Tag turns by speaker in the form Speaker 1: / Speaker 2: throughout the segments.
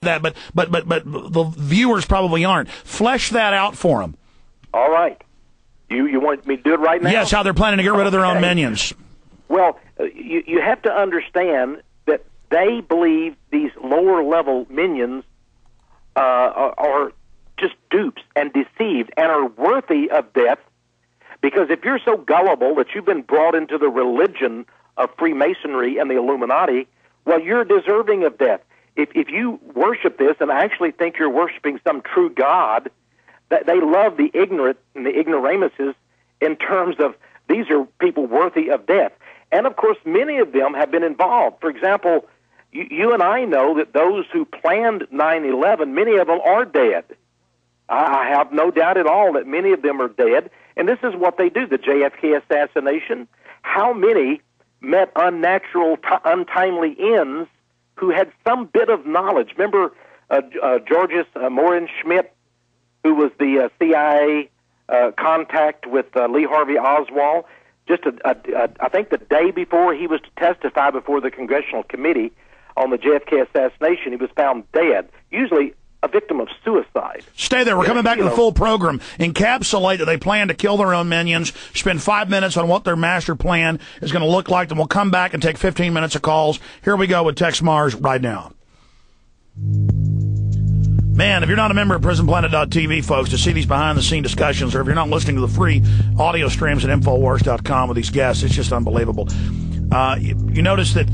Speaker 1: that, but the viewers probably aren't. Flesh that out for them.
Speaker 2: All right. You want me to do it right now?
Speaker 1: Yes, how they're planning to get rid of their own minions.
Speaker 2: Well, you have to understand that they believe these lower-level minions are just dupes and deceived and are worthy of death, because if you're so gullible that you've been brought into the religion of Freemasonry and the Illuminati, well, you're deserving of death. If you worship this and actually think you're worshiping some true God, that they love the ignorant and the ignoramuses in terms of these are people worthy of death. And, of course, many of them have been involved. For example, you and I know that those who planned 9/11, many of them are dead. I have no doubt at all that many of them are dead. And this is what they do, the JFK assassination. How many met unnatural, untimely ends who had some bit of knowledge? Remember Georges Morin Schmidt, who was the CIA contact with Lee Harvey Oswald? Just I think the day before he was to testify before the Congressional Committee on the JFK assassination, he was found dead, usually a victim of suicide.
Speaker 1: Stay there. We're coming back to the full program. Encapsulate that they plan to kill their own minions, spend 5 minutes on what their master plan is going to look like, then we'll come back and take 15 minutes of calls. Here we go with Texe Marrs right now. Man, if you're not a member of PrisonPlanet.tv, folks, to see these behind-the-scene discussions, or if you're not listening to the free audio streams at Infowars.com with these guests, it's just unbelievable. You notice that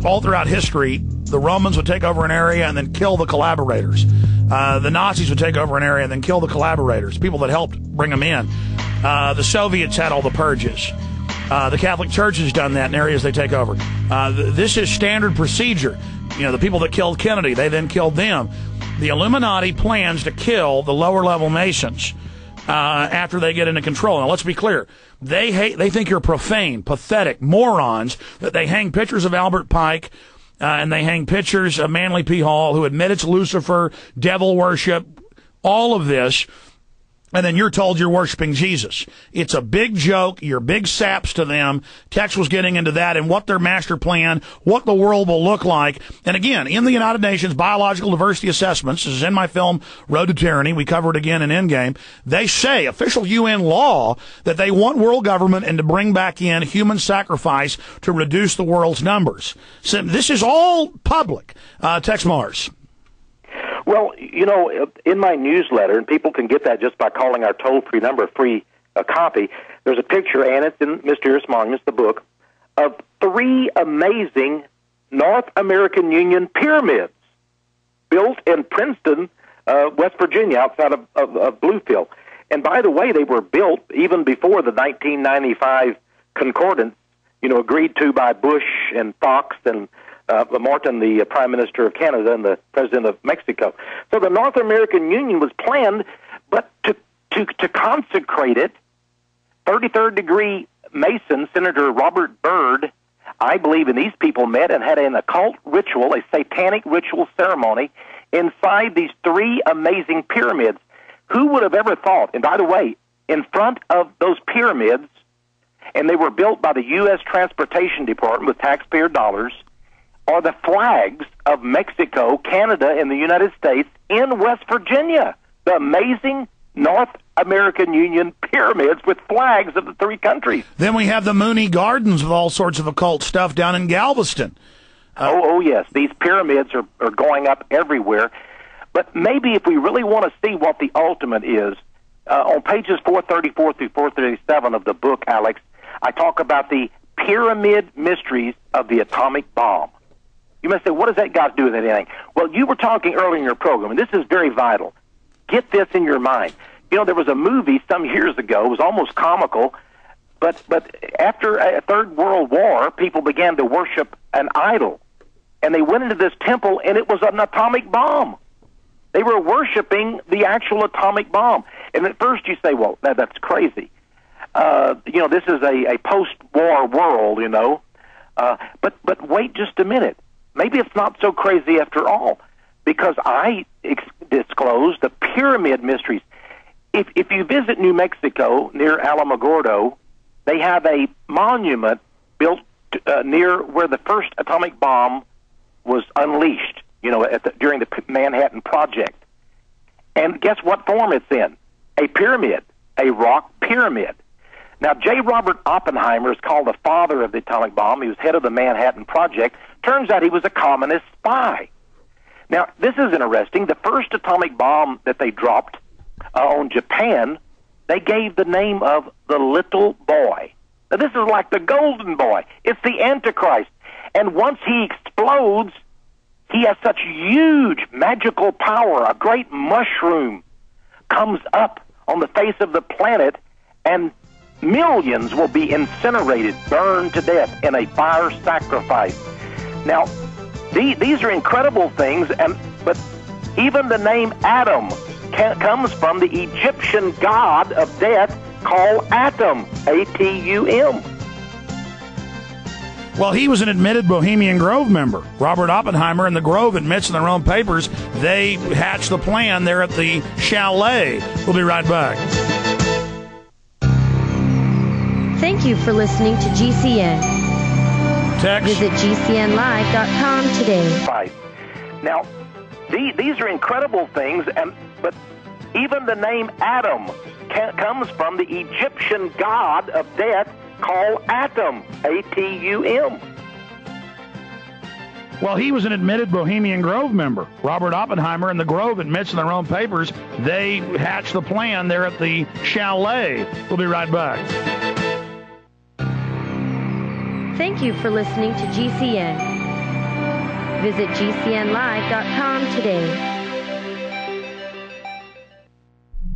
Speaker 1: all throughout history, the Romans would take over an area and then kill the collaborators. The Nazis would take over an area and then kill the collaborators, people that helped bring them in. The Soviets had all the purges. The Catholic Church has done that in areas they take over. This is standard procedure. You know, the people that killed Kennedy, they then killed them. The Illuminati plans to kill the lower-level Masons after they get into control. Now, let's be clear. They think you're profane, pathetic, morons, that they hang pictures of Albert Pike and they hang pictures of Manly P. Hall, who admit it's Lucifer, devil worship, all of this, and then you're told you're worshiping Jesus. It's a big joke. You're big saps to them. Tex was getting into that and what their master plan, what the world will look like. And again, in the United Nations Biological Diversity Assessments, this is in my film, Road to Tyranny. We cover it again in Endgame. They say, official UN law, that they want world government and to bring back in human sacrifice to reduce the world's numbers. So this is all public. Texe Marrs.
Speaker 2: Well, you know, in my newsletter, and people can get that just by calling our toll-free number, free copy, there's a picture, and it's in Mysterious Monuments, the book, of 3 amazing North American Union pyramids built in Princeton, West Virginia, outside of Bluefield. And by the way, they were built even before the 1995 Concordance, you know, agreed to by Bush and Fox and Martin, the Prime Minister of Canada, and the President of Mexico. So the North American Union was planned, but to consecrate it, 33rd degree Mason, Senator Robert Byrd, I believe, and these people met and had an occult ritual, a satanic ritual ceremony, inside these 3 amazing pyramids. Who would have ever thought? And by the way, in front of those pyramids, and they were built by the U.S. Transportation Department with taxpayer dollars, are the flags of Mexico, Canada, and the United States in West Virginia. The amazing North American Union pyramids with flags of the 3 countries.
Speaker 1: Then we have the Mooney Gardens with all sorts of occult stuff down in Galveston.
Speaker 2: Oh, yes. These pyramids are going up everywhere. But maybe if we really want to see what the ultimate is, on pages 434 through 437 of the book, Alex, I talk about the pyramid mysteries of the atomic bomb. You must say, what does that got to do with anything? Well, you were talking earlier in your program, and this is very vital. Get this in your mind. You know, there was a movie some years ago. It was almost comical, but after a Third World War, people began to worship an idol, and they went into this temple, and it was an atomic bomb. They were worshiping the actual atomic bomb. And at first you say, well, that's crazy. You know, this is a post-war world, you know. But wait just a minute. Maybe it's not so crazy after all, because I disclosed the pyramid mysteries. If you visit New Mexico near Alamogordo, they have a monument built near where the first atomic bomb was unleashed. during the Manhattan Project. And guess what form it's in? A pyramid, a rock pyramid. Now, J. Robert Oppenheimer is called the father of the atomic bomb. He was head of the Manhattan Project. Turns out he was a communist spy. Now, this is interesting. The first atomic bomb that they dropped on Japan, they gave the name of the Little Boy. Now, this is like the Golden Boy. It's the Antichrist. And once he explodes, he has such huge magical power. A great mushroom comes up on the face of the planet, and millions will be incinerated, burned to death in a fire sacrifice. Now, these are incredible things, but even the name Adam comes from the Egyptian god of death called Atum, A-T-U-M.
Speaker 1: Well, he was an admitted Bohemian Grove member. Robert Oppenheimer and the Grove admits in their own papers they hatched the plan there at the chalet. We'll be right back.
Speaker 3: Thank you for listening to GCN.
Speaker 1: Text.
Speaker 3: Visit GCNlive.com today.
Speaker 2: Now, these are incredible things, but even the name Adam comes from the Egyptian god of death called Atum, A-T-U-M.
Speaker 1: Well, he was an admitted Bohemian Grove member. Robert Oppenheimer and the Grove admits in their own papers they hatched the plan there at the chalet. We'll be right back.
Speaker 3: Thank you for listening to GCN. Visit GCNlive.com today.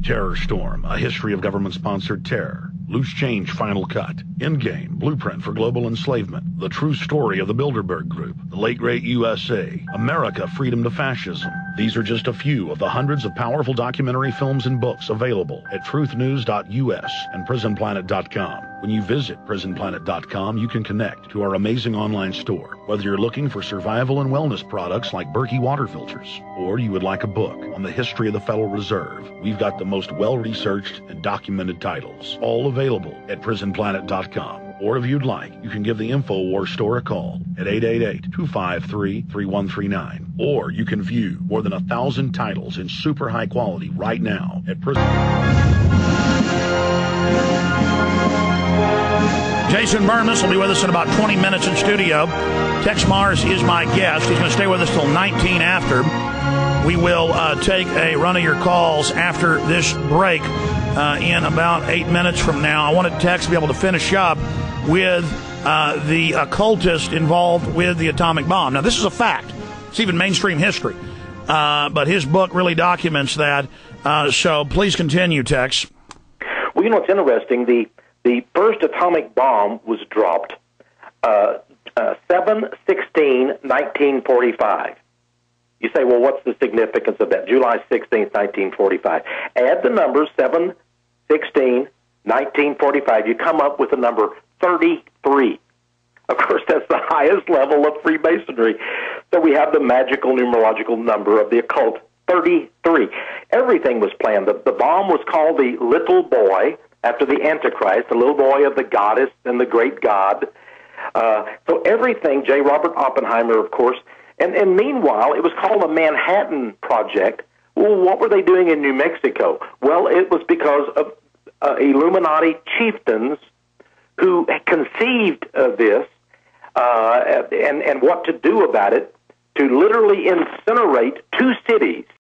Speaker 4: Terror Storm, a history of government-sponsored terror. Loose Change Final Cut. Endgame, Blueprint for Global Enslavement. The True Story of the Bilderberg Group. The Late Great USA. America, Freedom to Fascism. These are just a few of the hundreds of powerful documentary films and books available at truthnews.us and prisonplanet.com. When you visit prisonplanet.com, you can connect to our amazing online store. Whether you're looking for survival and wellness products like Berkey water filters, or you would like a book on the history of the Federal Reserve, we've got the most well-researched and documented titles, all available at prisonplanet.com. Or if you'd like, you can give the InfoWars store a call at 888-253-3139. Or you can view more than 1,000 titles in super high quality right now at
Speaker 1: Jason Bermas will be with us in about 20 minutes in studio. Texe Marrs is my guest. He's going to stay with us till 19 after. We will take a run of your calls after this break in about 8 minutes from now. I wanted Texe to be able to finish up with the occultist involved with the atomic bomb. Now, this is a fact. It's even mainstream history. But his book really documents that. So please continue, Texe.
Speaker 2: Well, you know, it's interesting. The first atomic bomb was dropped 7/16/1945. You say, well, what's the significance of that? July 16th, 1945. Add the numbers 7/16/1945. You come up with the number 33. Of course, that's the highest level of Freemasonry. So we have the magical numerological number of the occult, 33. Everything was planned. The bomb was called the Little Boy, after the Antichrist, the little boy of the goddess and the great god. So everything, J. Robert Oppenheimer, of course, and meanwhile, it was called the Manhattan Project. Well, what were they doing in New Mexico? Well, it was because of Illuminati chieftains who conceived this and what to do about it, to literally incinerate two cities